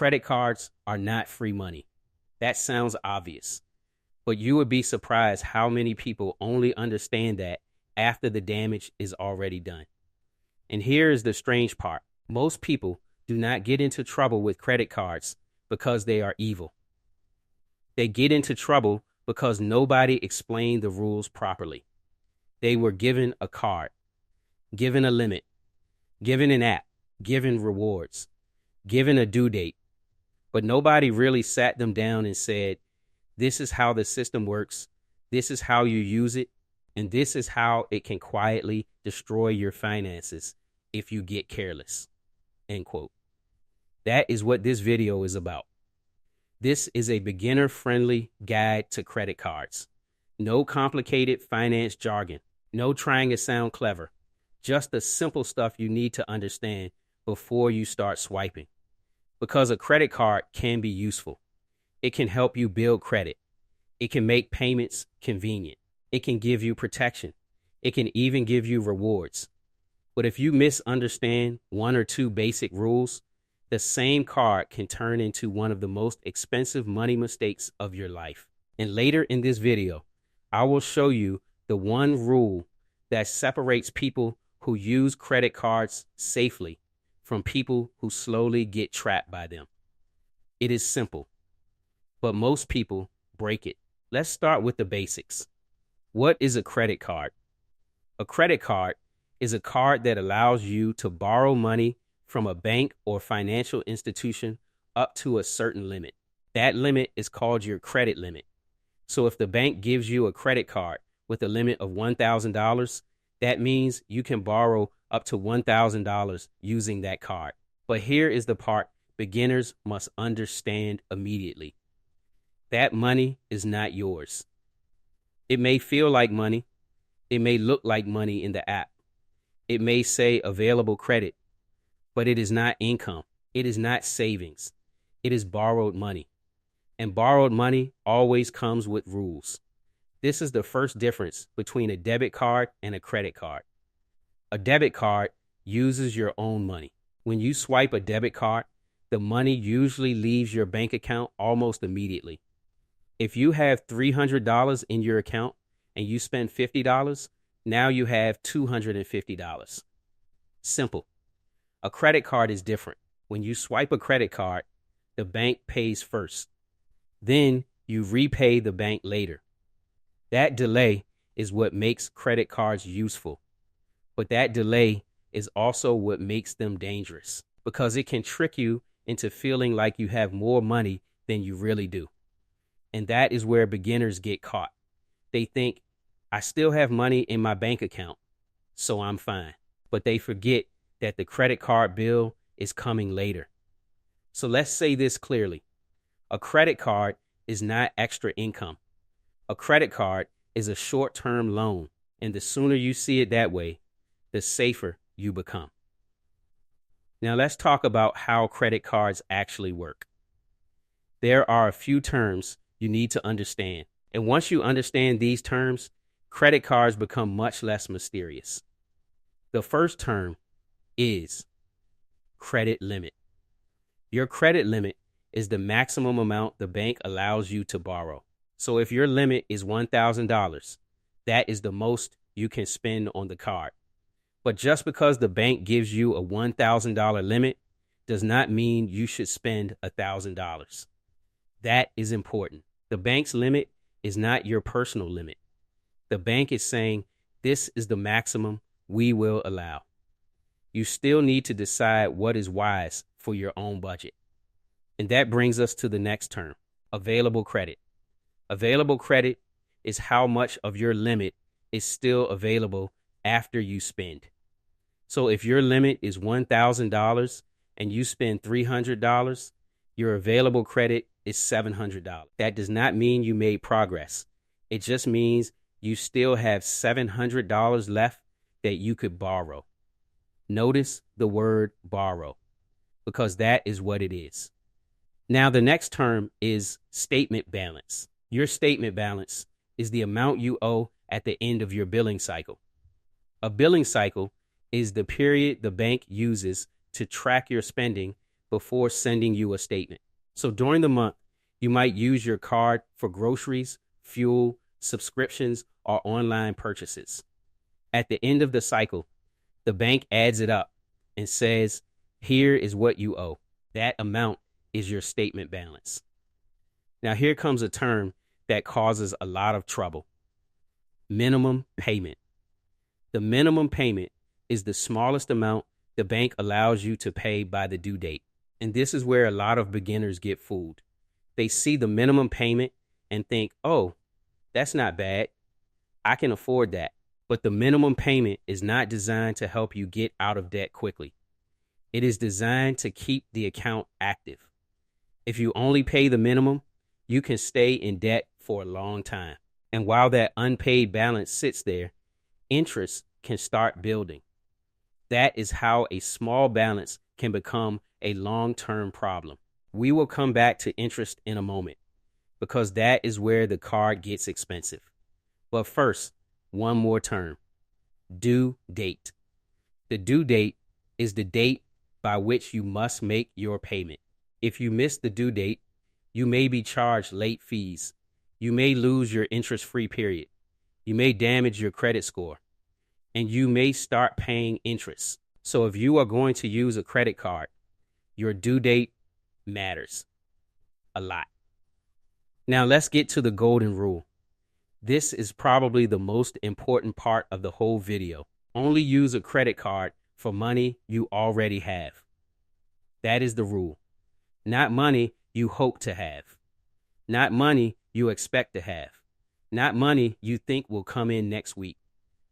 credit cards are not free money. That sounds obvious, but you would be surprised how many people only understand that after the damage is already done. And here is the strange part. Most people do not get into trouble with credit cards because they are evil. They get into trouble because nobody explained the rules properly. They were given a card, given a limit, given an app, given rewards, given a due date, but nobody really sat them down and said, this is how the system works, this is how you use it, and this is how it can quietly destroy your finances if you get careless. End quote. That is what this video is about. This is a beginner-friendly guide to credit cards. No complicated finance jargon. No trying to sound clever. Just the simple stuff you need to understand before you start swiping. Because a credit card can be useful. It can help you build credit. It can make payments convenient. It can give you protection. It can even give you rewards. But if you misunderstand one or two basic rules, the same card can turn into one of the most expensive money mistakes of your life. And later in this video, I will show you the one rule that separates people who use credit cards safely from people who slowly get trapped by them. It is simple, but most people break it. Let's start with the basics. What is a credit card? A credit card is a card that allows you to borrow money from a bank or financial institution up to a certain limit. That limit is called your credit limit. So if the bank gives you a credit card with a limit of $1,000, that means you can borrow up to $1,000 using that card. But here is the part beginners must understand immediately. That money is not yours. It may feel like money. It may look like money in the app. It may say available credit, but it is not income. It is not savings. It is borrowed money. And borrowed money always comes with rules. This is the first difference between a debit card and a credit card. A debit card uses your own money. When you swipe a debit card, the money usually leaves your bank account almost immediately. If you have $300 in your account and you spend $50, now you have $250. Simple. A credit card is different. When you swipe a credit card, the bank pays first. Then you repay the bank later. That delay is what makes credit cards useful. But that delay is also what makes them dangerous, because it can trick you into feeling like you have more money than you really do. And that is where beginners get caught. They think, I still have money in my bank account, so I'm fine. But they forget that the credit card bill is coming later. So let's say this clearly. A credit card is not extra income. A credit card is a short-term loan, and the sooner you see it that way, the safer you become. Now let's talk about how credit cards actually work. There are a few terms you need to understand, and once you understand these terms, credit cards become much less mysterious. The first term is credit limit. Your credit limit is the maximum amount the bank allows you to borrow. So if your limit is $1,000, that is the most you can spend on the card. But just because the bank gives you a $1,000 limit does not mean you should spend $1,000. That is important. The bank's limit is not your personal limit. The bank is saying this is the maximum we will allow. You still need to decide what is wise for your own budget. And that brings us to the next term, available credit. Available credit is how much of your limit is still available after you spend. So if your limit is $1,000 and you spend $300, your available credit is $700. That does not mean you made progress. It just means you still have $700 left that you could borrow. Notice the word borrow, because that is what it is. Now, the next term is statement balance. Your statement balance is the amount you owe at the end of your billing cycle. A billing cycle is the period the bank uses to track your spending before sending you a statement. So during the month, you might use your card for groceries, fuel, subscriptions, or online purchases. At the end of the cycle, the bank adds it up and says, here is what you owe. That amount is your statement balance. Now, here comes a term that causes a lot of trouble: minimum payment. The minimum payment is the smallest amount the bank allows you to pay by the due date. And this is where a lot of beginners get fooled. They see the minimum payment and think, oh, that's not bad. I can afford that. But the minimum payment is not designed to help you get out of debt quickly. It is designed to keep the account active. If you only pay the minimum, you can stay in debt for a long time. And while that unpaid balance sits there, interest can start building. That is how a small balance can become a long-term problem. We will come back to interest in a moment, because that is where the card gets expensive. But first, one more term: due date. The due date is the date by which you must make your payment. If you miss the due date, you may be charged late fees. You may lose your interest-free period. You may damage your credit score, and you may start paying interest. So if you are going to use a credit card, your due date matters a lot. Now let's get to the golden rule. This is probably the most important part of the whole video. Only use a credit card for money you already have. That is the rule. Not money you hope to have. Not money you expect to have. Not money you think will come in next week.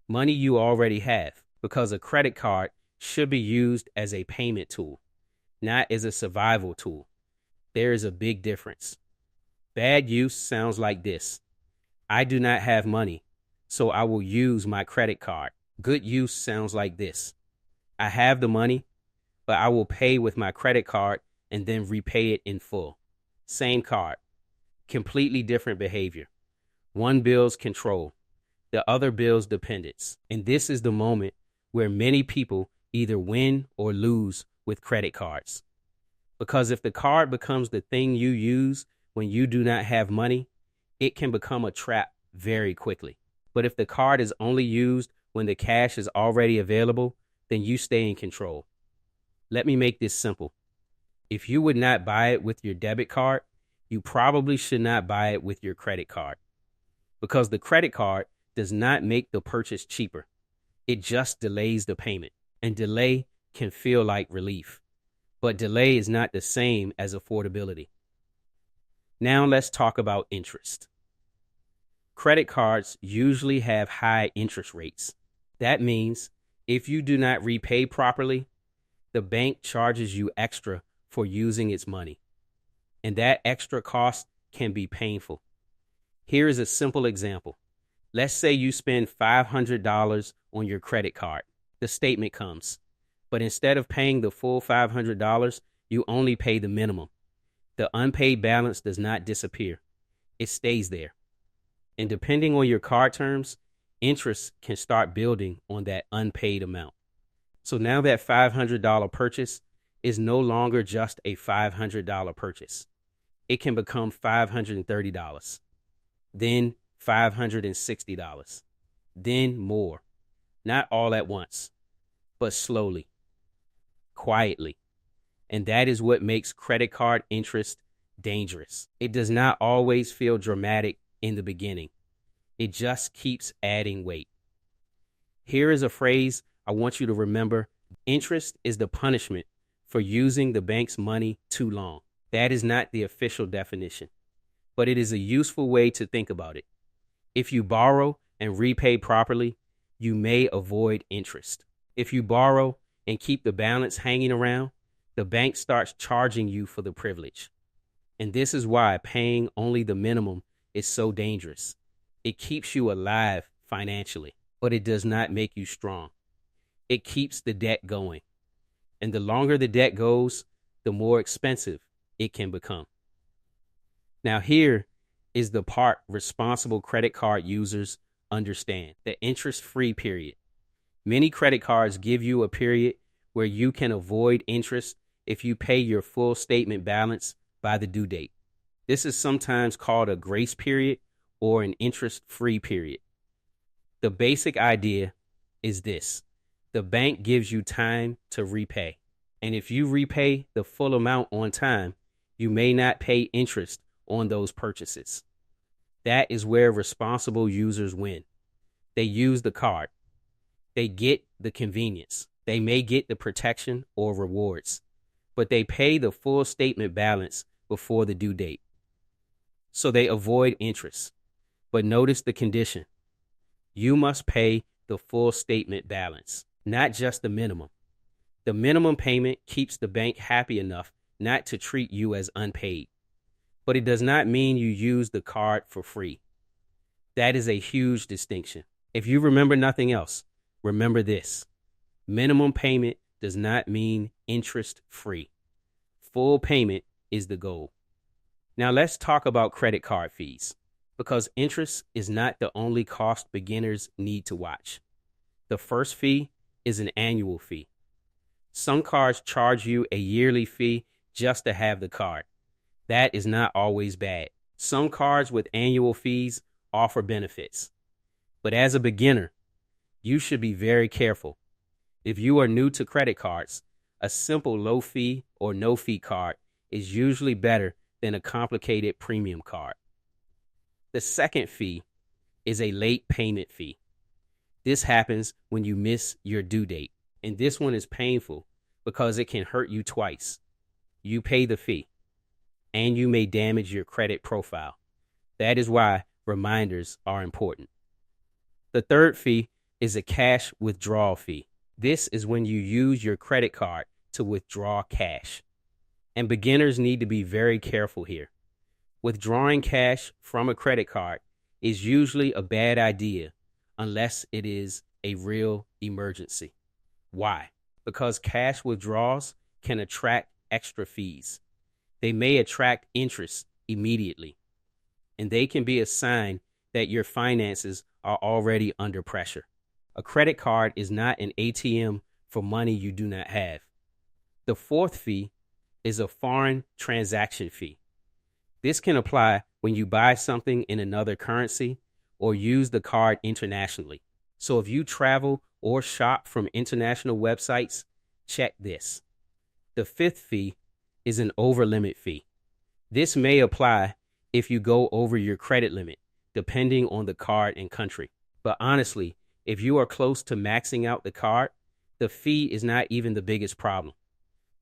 Money you already have, because a credit card should be used as a payment tool, not as a survival tool. There is a big difference. Bad use sounds like this: I do not have money, so I will use my credit card. Good use sounds like this: I have the money, but I will pay with my credit card and then repay it in full. Same card, completely different behavior. One builds control, the other builds dependence. And this is the moment where many people either win or lose with credit cards. Because if the card becomes the thing you use when you do not have money, it can become a trap very quickly. But if the card is only used when the cash is already available, then you stay in control. Let me make this simple. If you would not buy it with your debit card, you probably should not buy it with your credit card. Because the credit card does not make the purchase cheaper. It just delays the payment. And delay can feel like relief. But delay is not the same as affordability. Now let's talk about interest. Credit cards usually have high interest rates. That means if you do not repay properly, the bank charges you extra for using its money. And that extra cost can be painful. Here is a simple example. Let's say you spend $500 on your credit card. The statement comes, but instead of paying the full $500, you only pay the minimum. The unpaid balance does not disappear. It stays there. And depending on your card terms, interest can start building on that unpaid amount. So now that $500 purchase is no longer just a $500 purchase. It can become $530, then $560, then more. Not all at once, but slowly, quietly. And that is what makes credit card interest dangerous. It does not always feel dramatic in the beginning. It just keeps adding weight. Here is a phrase I want you to remember. Interest is the punishment for using the bank's money too long. That is not the official definition, but it is a useful way to think about it. If you borrow and repay properly, you may avoid interest. If you borrow and keep the balance hanging around, the bank starts charging you for the privilege. And this is why paying only the minimum is so dangerous. It keeps you alive financially, but it does not make you strong. It keeps the debt going. And the longer the debt goes, the more expensive it can become. Now here is the part responsible credit card users understand: the interest-free period. Many credit cards give you a period where you can avoid interest if you pay your full statement balance by the due date. This is sometimes called a grace period or an interest-free period. The basic idea is this: the bank gives you time to repay. And if you repay the full amount on time, you may not pay interest on those purchases. That is where responsible users win. They use the card. They get the convenience. They may get the protection or rewards, but they pay the full statement balance before the due date. So they avoid interest. But notice the condition. You must pay the full statement balance, not just the minimum. The minimum payment keeps the bank happy enough not to treat you as unpaid. But it does not mean you use the card for free. That is a huge distinction. If you remember nothing else, remember this: minimum payment does not mean interest-free. Full payment is the goal. Now let's talk about credit card fees, because interest is not the only cost beginners need to watch. The first fee is an annual fee. Some cards charge you a yearly fee just to have the card. That is not always bad. Some cards with annual fees offer benefits. But as a beginner, you should be very careful. If you are new to credit cards, a simple low fee or no fee card is usually better than a complicated premium card. The second fee is a late payment fee. This happens when you miss your due date, and this one is painful because it can hurt you twice. You pay the fee, and you may damage your credit profile. That is why reminders are important. The third fee is a cash withdrawal fee. This is when you use your credit card to withdraw cash. And beginners need to be very careful here. Withdrawing cash from a credit card is usually a bad idea unless it is a real emergency. Why? Because cash withdrawals can attract extra fees. They may attract interest immediately, and they can be a sign that your finances are already under pressure. A credit card is not an ATM for money you do not have. The fourth fee is a foreign transaction fee. This can apply when you buy something in another currency or use the card internationally. So if you travel or shop from international websites, check this. The fifth fee is an over-limit fee. This may apply if you go over your credit limit, depending on the card and country. But honestly, if you are close to maxing out the card, the fee is not even the biggest problem.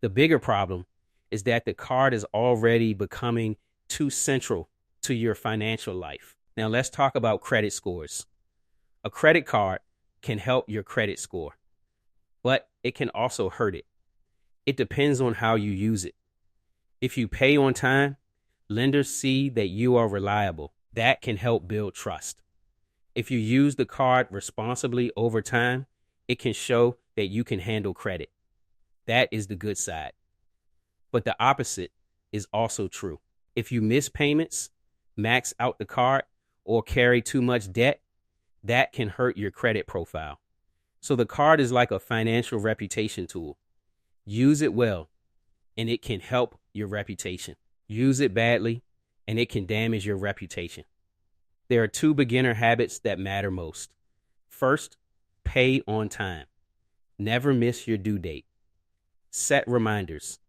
The bigger problem is that the card is already becoming too central to your financial life. Now let's talk about credit scores. A credit card can help your credit score, but it can also hurt it. It depends on how you use it. If you pay on time, lenders see that you are reliable. That can help build trust. If you use the card responsibly over time, it can show that you can handle credit. That is the good side. But the opposite is also true. If you miss payments, max out the card, or carry too much debt, that can hurt your credit profile. So the card is like a financial reputation tool. Use it well, and it can help your reputation. Use it badly, and it can damage your reputation. There are two beginner habits that matter most. First, pay on time. Never miss your due date. Set reminders.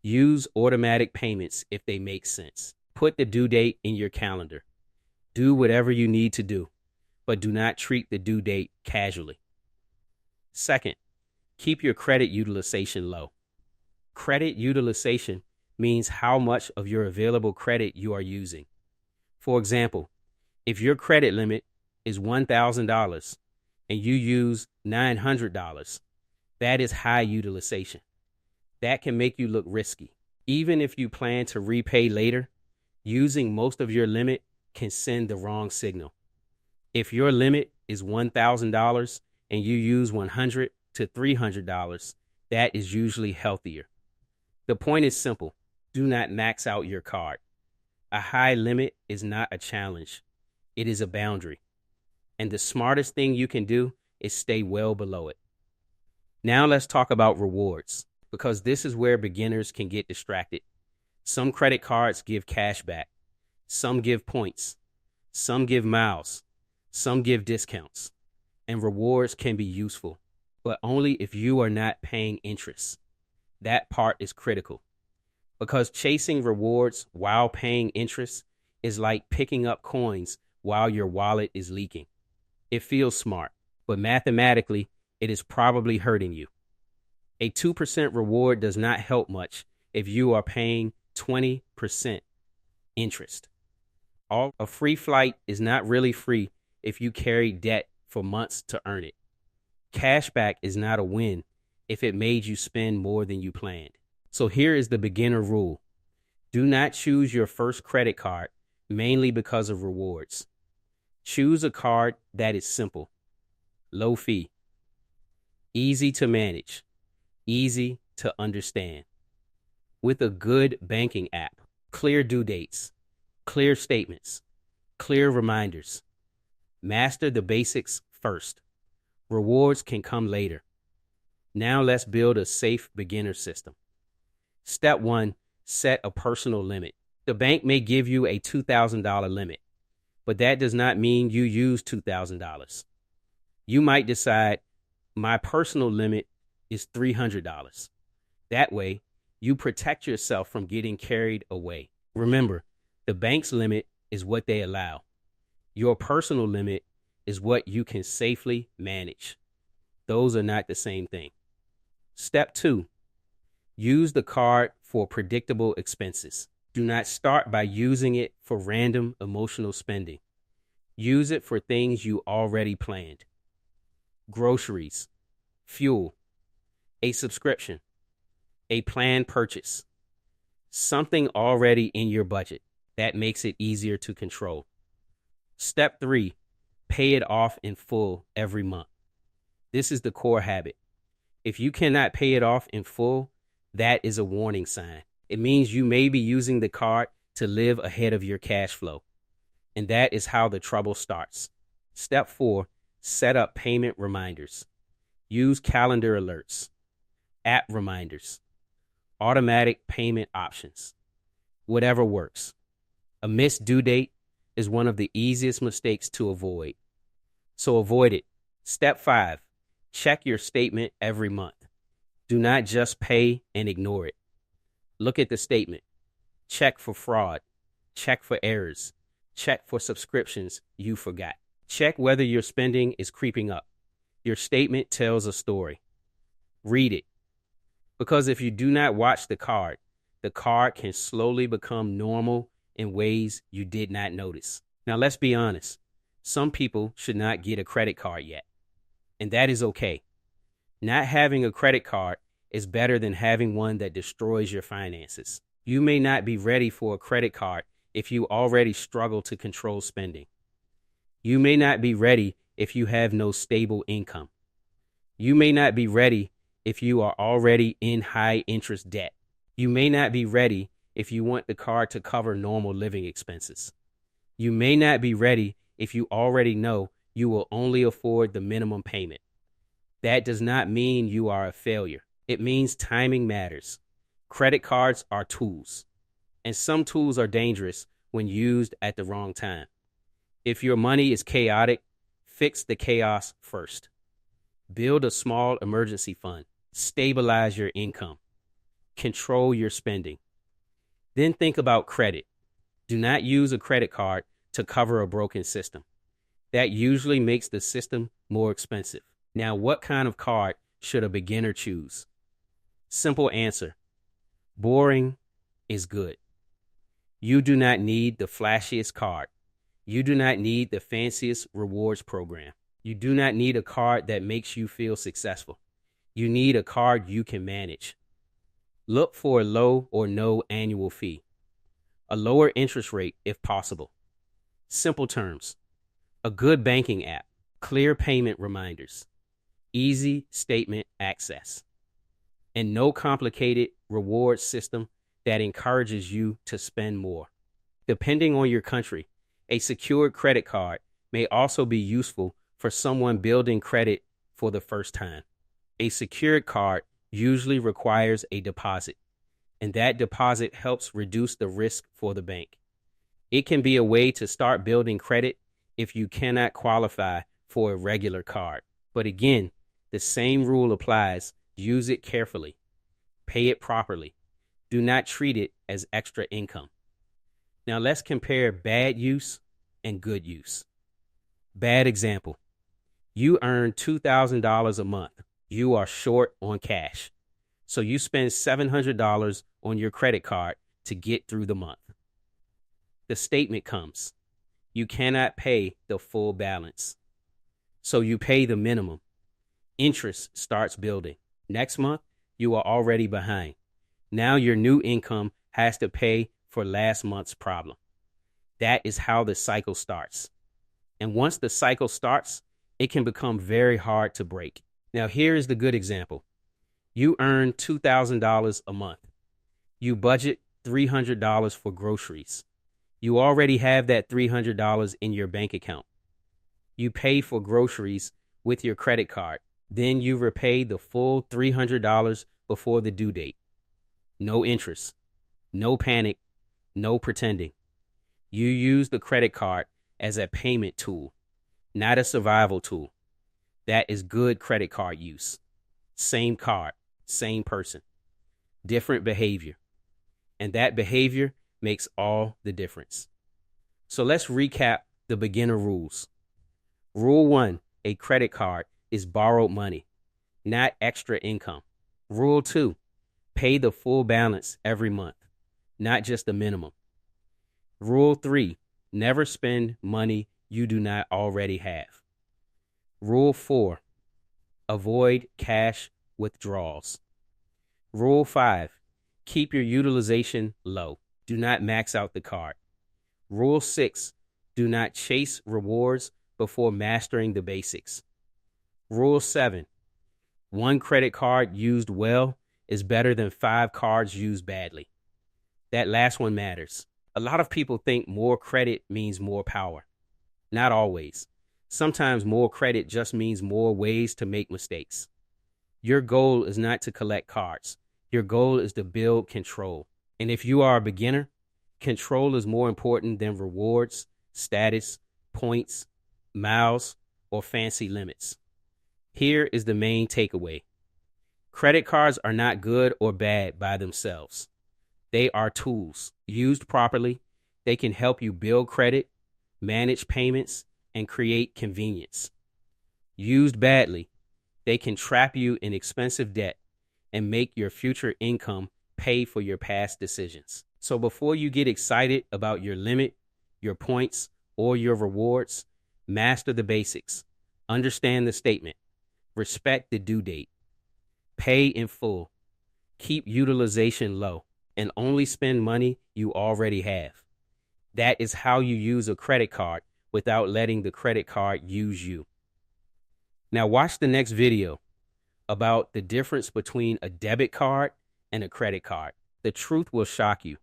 Use automatic payments if they make sense. Put the due date in your calendar. Do whatever you need to do, but do not treat the due date casually. Second, keep your credit utilization low. Credit utilization means how much of your available credit you are using. For example, if your credit limit is $1,000 and you use $900, that is high utilization. That can make you look risky. Even if you plan to repay later, using most of your limit can send the wrong signal. If your limit is $1,000 and you use $100 to $300, that is usually healthier. The point is simple. Do not max out your card. A high limit is not a challenge. It is a boundary. And the smartest thing you can do is stay well below it. Now let's talk about rewards, because this is where beginners can get distracted. Some credit cards give cash back, some give points, some give miles, some give discounts, and rewards can be useful, but only if you are not paying interest. That part is critical because chasing rewards while paying interest is like picking up coins while your wallet is leaking. It feels smart, but mathematically, it is probably hurting you. A 2% reward does not help much if you are paying 20% interest. A free flight is not really free if you carry debt for months to earn it. Cashback is not a win if it made you spend more than you planned. So here is the beginner rule. Do not choose your first credit card mainly because of rewards. Choose a card that is simple, low fee, easy to manage, easy to understand, with a good banking app, clear due dates, clear statements, clear reminders. Master the basics first. Rewards can come later. Now let's build a safe beginner system. Step 1, set a personal limit. The bank may give you a $2,000 limit, but that does not mean you use $2,000. You might decide, my personal limit is $300. That way, you protect yourself from getting carried away. Remember, the bank's limit is what they allow. Your personal limit is what you can safely manage. Those are not the same thing. Step 2, use the card for predictable expenses. Do not start by using it for random emotional spending. Use it for things you already planned. Groceries, fuel, a subscription, a planned purchase, something already in your budget that makes it easier to control. Step 3, pay it off in full every month. This is the core habit. If you cannot pay it off in full, that is a warning sign. It means you may be using the card to live ahead of your cash flow. And that is how the trouble starts. Step 4, set up payment reminders. Use calendar alerts, app reminders, automatic payment options, whatever works. A missed due date is one of the easiest mistakes to avoid. So avoid it. Step 5, check your statement every month. Do not just pay and ignore it. Look at the statement. Check for fraud. Check for errors. Check for subscriptions you forgot. Check whether your spending is creeping up. Your statement tells a story. Read it. Because if you do not watch the card can slowly become normal in ways you did not notice. Now, let's be honest. Some people should not get a credit card yet, and that is okay. Not having a credit card is better than having one that destroys your finances. You may not be ready for a credit card if you already struggle to control spending. You may not be ready if you have no stable income. You may not be ready if you are already in high interest debt. You may not be ready if you want the card to cover normal living expenses. You may not be ready if you already know you will only afford the minimum payment. That does not mean you are a failure. It means timing matters. Credit cards are tools, and some tools are dangerous when used at the wrong time. If your money is chaotic, fix the chaos first. Build a small emergency fund. Stabilize your income. Control your spending. Then think about credit. Do not use a credit card to cover a broken system. That usually makes the system more expensive. Now, what kind of card should a beginner choose? Simple answer. Boring is good. You do not need the flashiest card. You do not need the fanciest rewards program. You do not need a card that makes you feel successful. You need a card you can manage. Look for a low or no annual fee. A lower interest rate if possible. Simple terms. A good banking app. Clear payment reminders. Easy statement access. And no complicated reward system that encourages you to spend more. Depending on your country, a secured credit card may also be useful for someone building credit for the first time. A secured card usually requires a deposit, and that deposit helps reduce the risk for the bank. It can be a way to start building credit if you cannot qualify for a regular card. But again, the same rule applies. Use it carefully. Pay it properly. Do not treat it as extra income. Now let's compare bad use and good use. Bad example. You earn $2,000 a month. You are short on cash. So you spend $700 on your credit card to get through the month. The statement comes. You cannot pay the full balance. So you pay the minimum. Interest starts building. Next month, you are already behind. Now your new income has to pay for last month's problem. That is how the cycle starts. And once the cycle starts, it can become very hard to break. Now here is the good example. You earn $2,000 a month. You budget $300 for groceries. You already have that $300 in your bank account. You pay for groceries with your credit card. Then you repay the full $300 before the due date. No interest, no panic, no pretending. You use the credit card as a payment tool, not a survival tool. That is good credit card use. Same card, same person, different behavior. And that behavior makes all the difference. So let's recap the beginner rules. Rule 1, a credit card is borrowed money, not extra income. Rule 2, pay the full balance every month, not just the minimum. Rule 3, never spend money you do not already have. Rule 4, avoid cash withdrawals. Rule 5, keep your utilization low. Do not max out the card. Rule 6, do not chase rewards before mastering the basics. Rule 7, one credit card used well is better than 5 cards used badly. That last one matters. A lot of people think more credit means more power. Not always. Sometimes more credit just means more ways to make mistakes. Your goal is not to collect cards. Your goal is to build control. And if you are a beginner, control is more important than rewards, status, points, miles, or fancy limits. Here is the main takeaway. Credit cards are not good or bad by themselves. They are tools. Used properly, they can help you build credit, manage payments, and create convenience. Used badly, they can trap you in expensive debt and make your future income pay for your past decisions. So before you get excited about your limit, your points, or your rewards, master the basics. Understand the statement. Respect the due date. Pay in full. Keep utilization low. And only spend money you already have. That is how you use a credit card without letting the credit card use you. Now watch the next video about the difference between a debit card and a credit card. The truth will shock you.